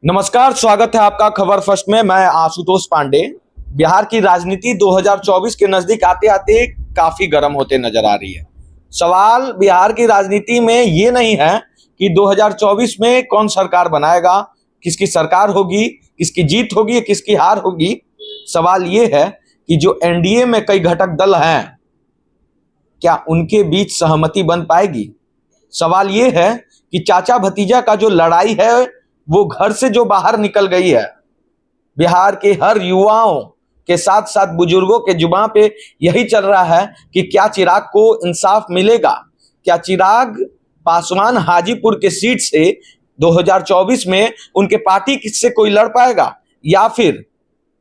नमस्कार, स्वागत है आपका खबर फर्स्ट में। मैं आशुतोष पांडे। बिहार की राजनीति 2024 के नजदीक आते आते काफी गर्म होते नजर आ रही है। सवाल बिहार की राजनीति में ये नहीं है कि 2024 में कौन सरकार बनाएगा, किसकी सरकार होगी, किसकी जीत होगी, किसकी हार होगी। सवाल ये है कि जो एनडीए में कई घटक दल हैं, क्या उनके बीच सहमति बन पाएगी। सवाल ये है कि चाचा भतीजा का जो लड़ाई है वो घर से जो बाहर निकल गई है। बिहार के हर युवाओं के साथ साथ बुजुर्गों के जुबान पे यही चल रहा है कि क्या चिराग को इंसाफ मिलेगा, क्या चिराग पासवान हाजीपुर के सीट से 2024 में उनके पार्टी से कोई लड़ पाएगा या फिर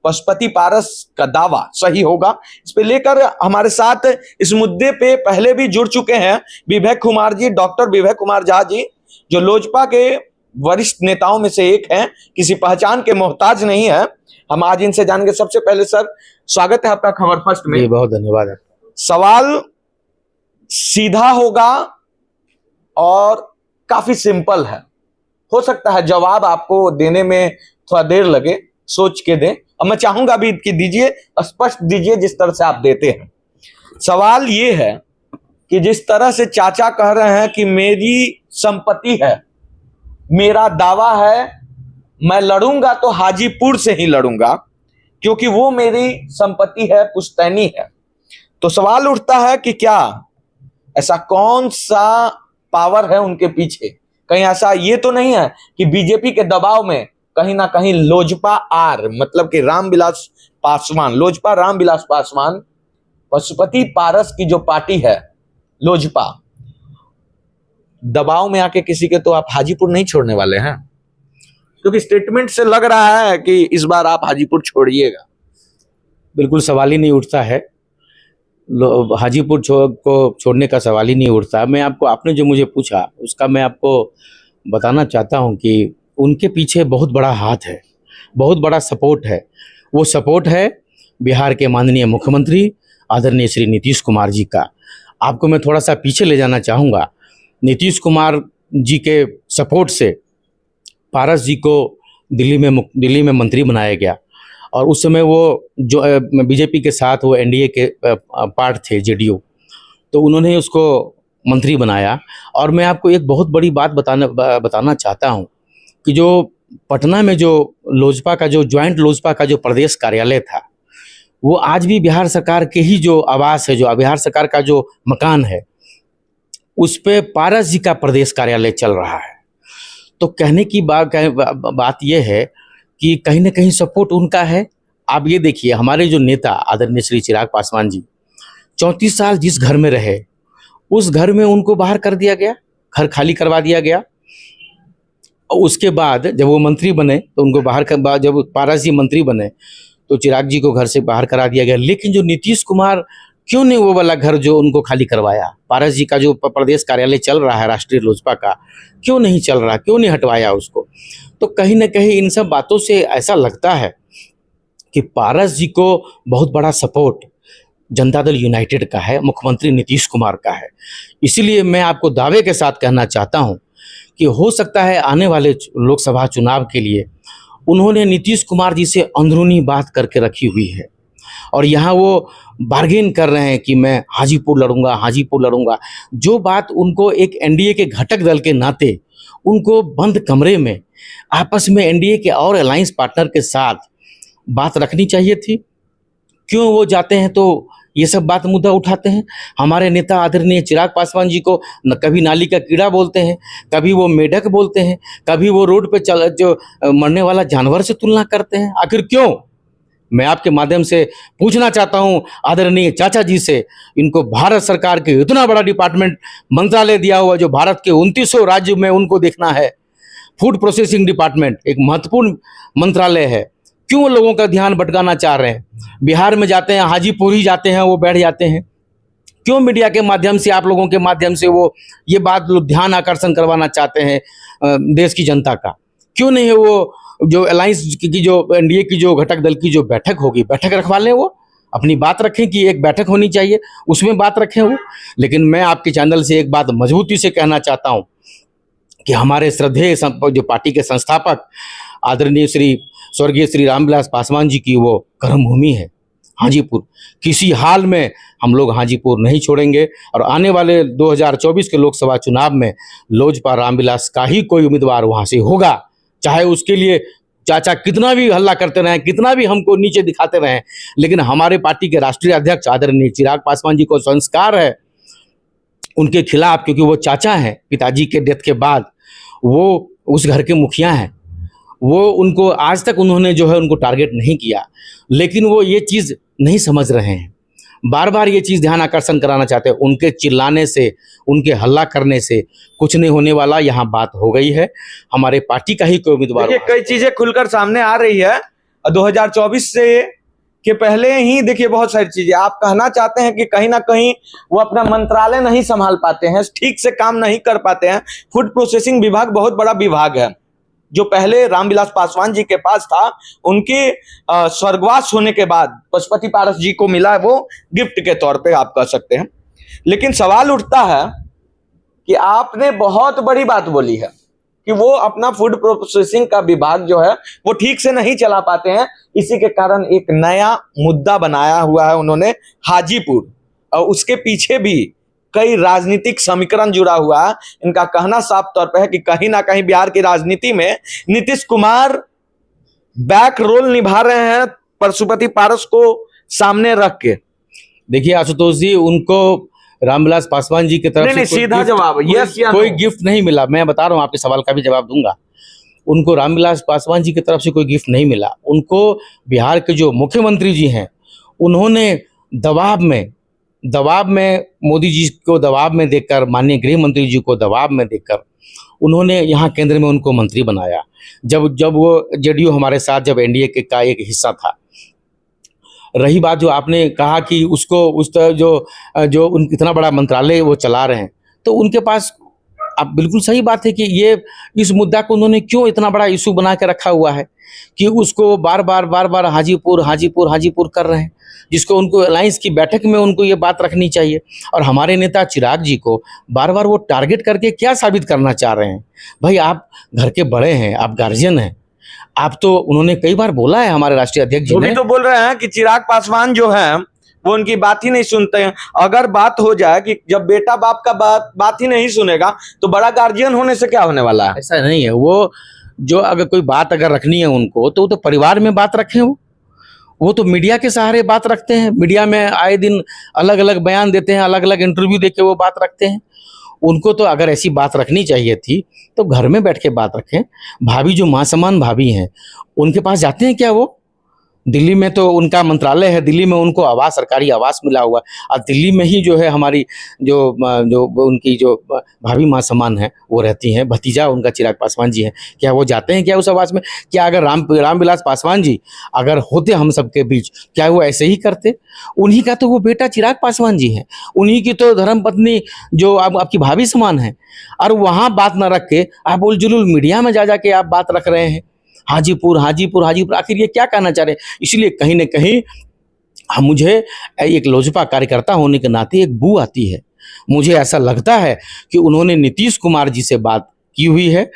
पशुपति पारस का दावा सही होगा। इस पे लेकर हमारे साथ इस मुद्दे पे पहले भी जुड़ चुके हैं विवेक कुमार जी, डॉक्टर विवेक कुमार झा जी, जो लोजपा के वरिष्ठ नेताओं में से एक हैं, किसी पहचान के मोहताज नहीं है। हम आज इनसे जानेंगे। सबसे पहले सर, स्वागत है आपका खबर फर्स्ट में। बहुत धन्यवाद। सवाल सीधा होगा और काफी सिंपल है। हो सकता है जवाब आपको देने में थोड़ा देर लगे, सोच के दें। अब मैं चाहूंगा भी कि दीजिए, स्पष्ट दीजिए जिस तरह से आप देते हैं। सवाल ये है कि जिस तरह से चाचा कह रहे हैं कि मेरी संपत्ति है, मेरा दावा है, मैं लड़ूंगा तो हाजीपुर से ही लड़ूंगा क्योंकि वो मेरी संपत्ति है, पुश्तैनी है। तो सवाल उठता है कि क्या ऐसा कौन सा पावर है उनके पीछे। कहीं ऐसा ये तो नहीं है कि बीजेपी के दबाव में कहीं ना कहीं लोजपा आर, मतलब कि रामविलास पासवान, लोजपा रामविलास पासवान, पशुपति पारस की जो पार्टी है लोजपा, दबाव में आके किसी के तो आप हाजीपुर नहीं छोड़ने वाले हैं, क्योंकि स्टेटमेंट से लग रहा है कि इस बार आप हाजीपुर छोड़िएगा। बिल्कुल सवाल ही नहीं उठता है, हाजीपुर को छोड़ने का सवाल ही नहीं उठता। मैं आपको, आपने जो मुझे पूछा उसका मैं आपको बताना चाहता हूं कि उनके पीछे बहुत बड़ा हाथ है, बहुत बड़ा सपोर्ट है। वो सपोर्ट है बिहार के माननीय मुख्यमंत्री आदरणीय श्री नीतीश कुमार जी का। आपको मैं थोड़ा सा पीछे ले जाना चाहूँगा। नीतीश कुमार जी के सपोर्ट से पारस जी को दिल्ली में मंत्री बनाया गया और उस समय वो जो बीजेपी के साथ वो एनडीए के पार्ट थे, जेडीयू, तो उन्होंने उसको मंत्री बनाया। और मैं आपको एक बहुत बड़ी बात बताना चाहता हूँ कि जो पटना में जो लोजपा का जो ज्वाइंट लोजपा का जो प्रदेश कार्यालय था, वो आज भी बिहार सरकार के ही जो आवास है, जो बिहार सरकार का जो मकान है, उस पे पारस जी का प्रदेश कार्यालय चल रहा है। तो कहने की बात यह है कि कहीं ना कहीं सपोर्ट उनका है। आप ये देखिए, हमारे जो नेता आदरणीय श्री चिराग पासवान जी 34 साल जिस घर में रहे, उस घर में उनको बाहर कर दिया गया, घर खाली करवा दिया गया। और उसके बाद जब वो मंत्री बने तो उनको बाहर कर, जब पारस जी मंत्री बने तो चिराग जी को घर से बाहर करा दिया गया। लेकिन जो नीतीश कुमार, क्यों नहीं वो वाला घर जो उनको खाली करवाया? पारस जी का जो प्रदेश कार्यालय चल रहा है राष्ट्रीय लोजपा का, क्यों नहीं चल रहा, क्यों नहीं हटवाया उसको? तो कहीं ना कहीं इन सब बातों से ऐसा लगता है कि पारस जी को बहुत बड़ा सपोर्ट जनता दल यूनाइटेड का है, मुख्यमंत्री नीतीश कुमार का है। इसीलिए मैं आपको दावे के साथ कहना चाहता हूं कि हो सकता है आने वाले लोकसभा चुनाव के लिए उन्होंने नीतीश कुमार जी से अंदरूनी बात करके रखी हुई है और यहाँ वो बार्गेन कर रहे हैं कि मैं हाजीपुर लड़ूंगा, हाजीपुर लड़ूंगा। जो बात उनको एक एनडीए के घटक दल के नाते उनको बंद कमरे में आपस में एनडीए के और अलायंस पार्टनर के साथ बात रखनी चाहिए थी, क्यों वो जाते हैं तो ये सब बात मुद्दा उठाते हैं? हमारे नेता आदरणीय चिराग पासवान जी को कभी नाली का कीड़ा बोलते हैं, कभी वो मेढक बोलते हैं, कभी वो रोड पे जो मरने वाला जानवर से तुलना करते हैं। आखिर क्यों? मैं आपके माध्यम से पूछना चाहता हूं आदरणीय चाचा जी से, इनको भारत सरकार के इतना बड़ा डिपार्टमेंट, मंत्रालय दिया हुआ जो भारत के 2900 राज्य में उनको देखना है, फूड प्रोसेसिंग डिपार्टमेंट एक महत्वपूर्ण मंत्रालय है, क्यों लोगों का ध्यान भटकाना चाह रहे हैं? बिहार में जाते हैं, हाजीपुर ही जाते हैं, वो बैठ जाते हैं। क्यों मीडिया के माध्यम से, आप लोगों के माध्यम से वो ये बात ध्यान आकर्षण करवाना चाहते हैं देश की जनता का? क्यों नहीं है वो जो अलायंस की जो एनडीए की जो घटक दल की जो बैठक होगी, बैठक रखवा लें, वो अपनी बात रखें कि एक बैठक होनी चाहिए, उसमें बात रखें वो। लेकिन मैं आपके चैनल से एक बात मजबूती से कहना चाहता हूँ कि हमारे श्रद्धेय जो पार्टी के संस्थापक आदरणीय स्वर्गीय श्री रामविलास पासवान जी की वो कर्मभूमि है हाजीपुर। किसी हाल में हम लोग हाजीपुर नहीं छोड़ेंगे और आने वाले 2024 के लोकसभा चुनाव में लोजपा रामविलास का ही कोई उम्मीदवार वहाँ से होगा, चाहे उसके लिए चाचा कितना भी हल्ला करते रहें, कितना भी हमको नीचे दिखाते रहें, लेकिन हमारे पार्टी के राष्ट्रीय अध्यक्ष आदरणीय चिराग पासवान जी को संस्कार है उनके खिलाफ, क्योंकि वो चाचा हैं, पिताजी के डेथ के बाद वो उस घर के मुखिया हैं, वो उनको आज तक उन्होंने जो है उनको टारगेट नहीं किया, लेकिन वो ये चीज़ नहीं समझ रहे हैं, बार बार ये चीज़ ध्यान आकर्षण कराना चाहते हैं। उनके चिल्लाने से, उनके हल्ला करने से कुछ नहीं होने वाला, यहाँ बात हो गई है, हमारे पार्टी का ही कोई उम्मीदवार। कई चीजें खुलकर सामने आ रही है 2024 से के पहले ही। देखिए बहुत सारी चीजें आप कहना चाहते हैं कि कहीं ना कहीं वो अपना मंत्रालय नहीं संभाल पाते हैं, ठीक से काम नहीं कर पाते हैं। फूड प्रोसेसिंग विभाग बहुत बड़ा विभाग है जो पहले रामविलास पासवान जी के पास था, उनके स्वर्गवास होने के बाद पशुपति पारस जी को मिला है, वो गिफ्ट के तौर पे आप कह सकते हैं। लेकिन सवाल उठता है कि आपने बहुत बड़ी बात बोली है कि वो अपना फूड प्रोसेसिंग का विभाग जो है वो ठीक से नहीं चला पाते हैं। इसी के कारण एक नया मुद्दा बनाया हुआ है उन्होंने हाजीपुर, और उसके पीछे भी कई राजनीतिक समीकरण जुड़ा हुआ है। इनका कहना साफ तौर पे है कि कहीं ना कहीं बिहार की राजनीति में नीतीश कुमार बैक रोल निभा रहे हैं पशुपति पारस को सामने रख के। देखिए आशुतोष जी, उनको रामविलास पासवान जी की तरफ से सीधा जवाब यस या कोई गिफ्ट नहीं मिला। मैं बता रहा हूँ, आपके सवाल का भी जवाब दूंगा। उनको रामविलास पासवान जी की तरफ से कोई गिफ्ट नहीं मिला। उनको बिहार के जो मुख्यमंत्री जी हैं उन्होंने दबाव में मोदी जी को दबाव में देखकर, माननीय गृह मंत्री जी को दबाव में देखकर उन्होंने यहाँ केंद्र में उनको मंत्री बनाया। जब वो जेडीयू हमारे साथ जब एनडीए के का एक हिस्सा था। रही बात जो आपने कहा कि उसको उस तरह जो उन इतना बड़ा मंत्रालय वो चला रहे हैं, तो उनके पास, आप बिल्कुल सही बात है कि ये इस मुद्दा को उन्होंने क्यों इतना बड़ा इशू बना के रखा हुआ है कि उसको बार बार हाजीपुर कर रहे हैं, जिसको उनको अलायंस की बैठक में उनको ये बात रखनी चाहिए। और हमारे नेता चिराग जी को बार बार वो टारगेट करके क्या साबित करना चाह रहे हैं? भाई आप घर के बड़े हैं, आप गार्जियन हैं, आप तो, उन्होंने कई बार बोला है हमारे राष्ट्रीय अध्यक्ष जी ने, तो बोल रहे हैं कि चिराग पासवान जो है वो उनकी बात ही नहीं सुनते हैं। अगर बात हो जाए कि जब बेटा बाप का बात ही नहीं सुनेगा तो बड़ा गार्जियन होने से क्या होने वाला है? ऐसा नहीं है। वो जो अगर कोई बात अगर रखनी है उनको, तो परिवार में बात रखें। वो तो मीडिया के सहारे बात रखते हैं, मीडिया में आए दिन अलग अलग बयान देते हैं, अलग अलग इंटरव्यू देके वो बात रखते हैं। उनको तो अगर ऐसी बात रखनी चाहिए थी तो घर में बैठ के बात रखें। भाभी जो माँ समान भाभी हैं, उनके पास जाते हैं क्या? वो दिल्ली में तो उनका मंत्रालय है, दिल्ली में उनको आवास, सरकारी आवास मिला हुआ, और दिल्ली में ही जो है हमारी जो उनकी जो भाभी माँ समान है वो रहती हैं। भतीजा उनका चिराग पासवान जी हैं, क्या वो जाते हैं क्या उस आवास में? क्या अगर रामविलास पासवान जी अगर होते हम सबके बीच, क्या वो ऐसे ही करते? उन्हीं का तो वो बेटा चिराग पासवान जी हैं, उन्हीं की तो धर्मपत्नी जो आपकी भाभी समान है, और वहाँ बात न रख के आप उलझुल मीडिया में जा के आप बात रख रहे हैं हाजीपुर। आखिर ये क्या कहना चाह रहे हैं? इसलिए कहीं न कहीं मुझे एक लोजपा कार्यकर्ता होने के नाते एक बू आती है। मुझे ऐसा लगता है कि उन्होंने नीतीश कुमार जी से बात की हुई है।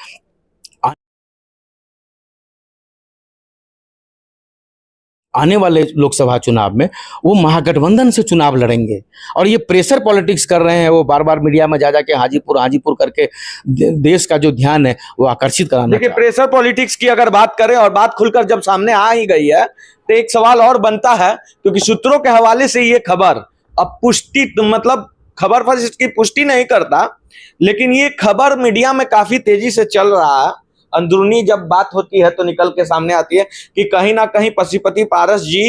आने वाले लोकसभा चुनाव में वो महागठबंधन से चुनाव लड़ेंगे, और ये प्रेशर पॉलिटिक्स कर रहे हैं। वो बार बार मीडिया में जा के हाजीपुर करके देश का जो ध्यान है वो आकर्षित कराना। देखिए, प्रेशर पॉलिटिक्स की अगर बात करें और बात खुलकर जब सामने आ ही गई है तो एक सवाल और बनता है, क्योंकि सूत्रों के हवाले से ये खबर अब पुष्टि, मतलब खबर पर इसकी पुष्टि नहीं करता, लेकिन ये खबर मीडिया में काफी तेजी से चल रहा है। अंदरूनी जब बात होती है तो निकल के सामने आती है कि कहीं ना कहीं पशुपति पारस जी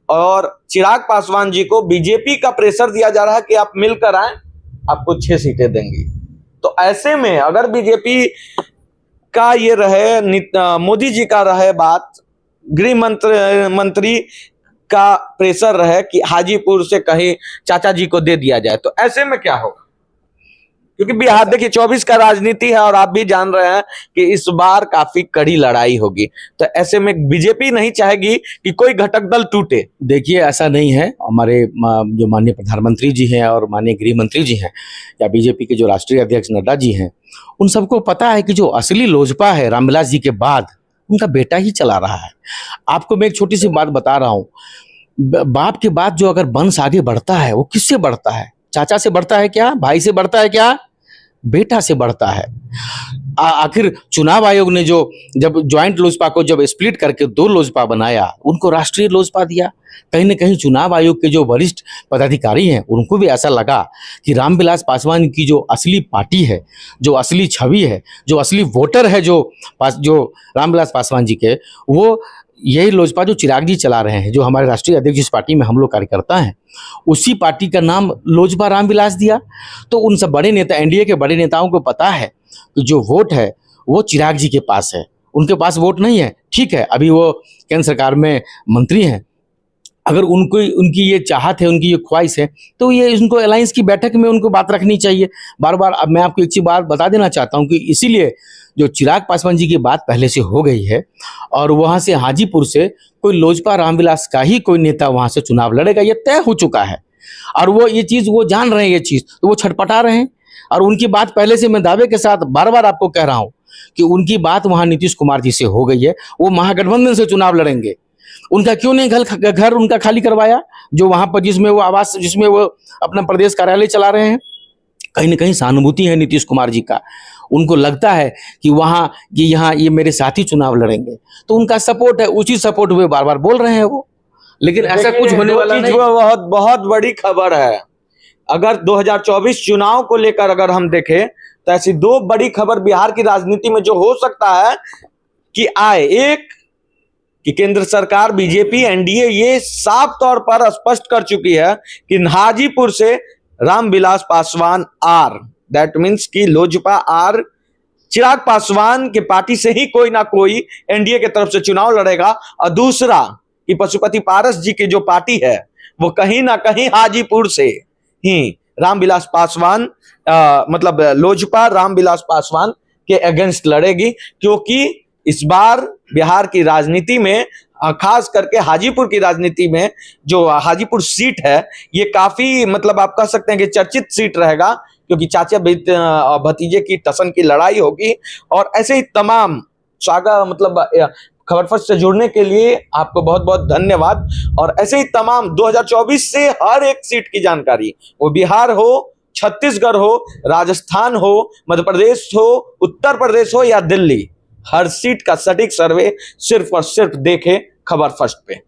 और चिराग पासवान जी को बीजेपी का प्रेशर दिया जा रहा है कि आप मिलकर आए, आपको 6 सीटें देंगी। तो ऐसे में अगर बीजेपी का ये रहे, मोदी जी का रहे बात, गृह मंत्री का प्रेशर रहे कि हाजीपुर से कहीं चाचा जी को दे दिया जाए, तो ऐसे में क्या होगा? क्योंकि बिहार देखिए 24 का राजनीति है और आप भी जान रहे हैं कि इस बार काफी कड़ी लड़ाई होगी, तो ऐसे में बीजेपी नहीं चाहेगी कि कोई घटक दल टूटे। देखिए ऐसा नहीं है। हमारे जो माननीय प्रधानमंत्री जी हैं और माननीय गृह मंत्री जी हैं, या बीजेपी के जो राष्ट्रीय अध्यक्ष नड्डा जी हैं, उन सबको पता है कि जो असली लोजपा है रामविलास जी के बाद उनका बेटा ही चला रहा है। आपको मैं एक छोटी सी बात बता रहा हूँ, बाप के बाद जो अगर वंश आगे बढ़ता है वो किससे बढ़ता है? चाचा से बढ़ता है क्या? भाई से बढ़ता है क्या? बेटा से बढ़ता है। आखिर चुनाव आयोग ने जो जब ज्वाइंट लोजपा को जब स्प्लिट करके 2 लोजपा बनाया, उनको राष्ट्रीय लोजपा दिया। कहीं न कहीं चुनाव आयोग के जो वरिष्ठ पदाधिकारी हैं उनको भी ऐसा लगा कि रामविलास पासवान की जो असली पार्टी है, जो असली छवि है, जो असली वोटर है, जो रामविलास पासवान जी के, वो यही लोजपा जो चिराग जी चला रहे हैं, जो हमारे राष्ट्रीय अध्यक्ष जिस पार्टी में हम लोग कार्यकर्ता हैं, उसी पार्टी का नाम लोजपा रामविलास दिया। तो उन सब बड़े नेता, एनडीए के बड़े नेताओं को पता है कि जो वोट है वो चिराग जी के पास है, उनके पास वोट नहीं है। ठीक है, अभी वो केंद्र सरकार में मंत्री हैं, अगर उनकी ये चाहत है, उनकी ये ख्वाहिश है, तो ये उनको अलायंस की बैठक में उनको बात रखनी चाहिए बार बार। अब मैं आपको एक चीज़ बात बता देना चाहता हूँ कि इसीलिए जो चिराग पासवान जी की बात पहले से हो गई है और वहाँ से हाजीपुर से कोई लोजपा रामविलास का ही कोई नेता वहाँ से चुनाव लड़ेगा, ये तय हो चुका है। और वो ये चीज़ वो जान रहे हैं, ये चीज़ तो वो छटपटा रहे हैं। और उनकी बात पहले से मैं दावे के साथ बार बार आपको कह रहा हूँ कि उनकी बात वहाँ नीतीश कुमार जी से हो गई है, वो महागठबंधन से चुनाव लड़ेंगे। उनका क्यों नहीं घर उनका खाली करवाया, जो वहाँ पर जिसमें वो अपना प्रदेश कार्यालय चला रहे हैं? कहीं ना कहीं सहानुभूति है नीतीश कुमार जी का, उनको लगता है कि यहाँ ये मेरे साथी चुनाव लड़ेंगे, तो उनका सपोर्ट है, उसी सपोर्ट में बार बार बोल रहे हैं वो। लेकिन ऐसा कुछ होने वाला नहीं। बहुत बहुत बड़ी खबर है। अगर 2024 चुनाव को लेकर अगर हम देखें तो ऐसी 2 बड़ी खबर बिहार की राजनीति में जो हो सकता है कि आए। एक कि केंद्र सरकार बीजेपी एनडीए ये साफ तौर पर स्पष्ट कर चुकी है कि हाजीपुर से Ramvilas Paswan R, that means कि लोजपा आर, चिराग पासवान के पार्टी से ही कोई ना कोई एनडीए के तरफ से चुनाव लड़ेगा। और दूसरा कि पशुपति पारस जी की जो पार्टी है वो कहीं ना कहीं हाजीपुर से ही रामविलास पासवान मतलब लोजपा रामविलास पासवान के अगेंस्ट लड़ेगी, क्योंकि इस बार बिहार की राजनीति में खास करके हाजीपुर की राजनीति में जो हाजीपुर सीट है ये काफी मतलब आप कह सकते हैं कि चर्चित सीट रहेगा, क्योंकि चाचा भतीजे की टसन की लड़ाई होगी। और ऐसे ही तमाम मतलब खबर फर्स्ट से जुड़ने के लिए आपको बहुत बहुत धन्यवाद। और ऐसे ही तमाम 2024 से हर एक सीट की जानकारी, वो बिहार हो, छत्तीसगढ़ हो, राजस्थान हो, मध्य प्रदेश हो, उत्तर प्रदेश हो या दिल्ली, हर सीट का सटीक सर्वे सिर्फ और सिर्फ देखें खबर फर्स्ट पे।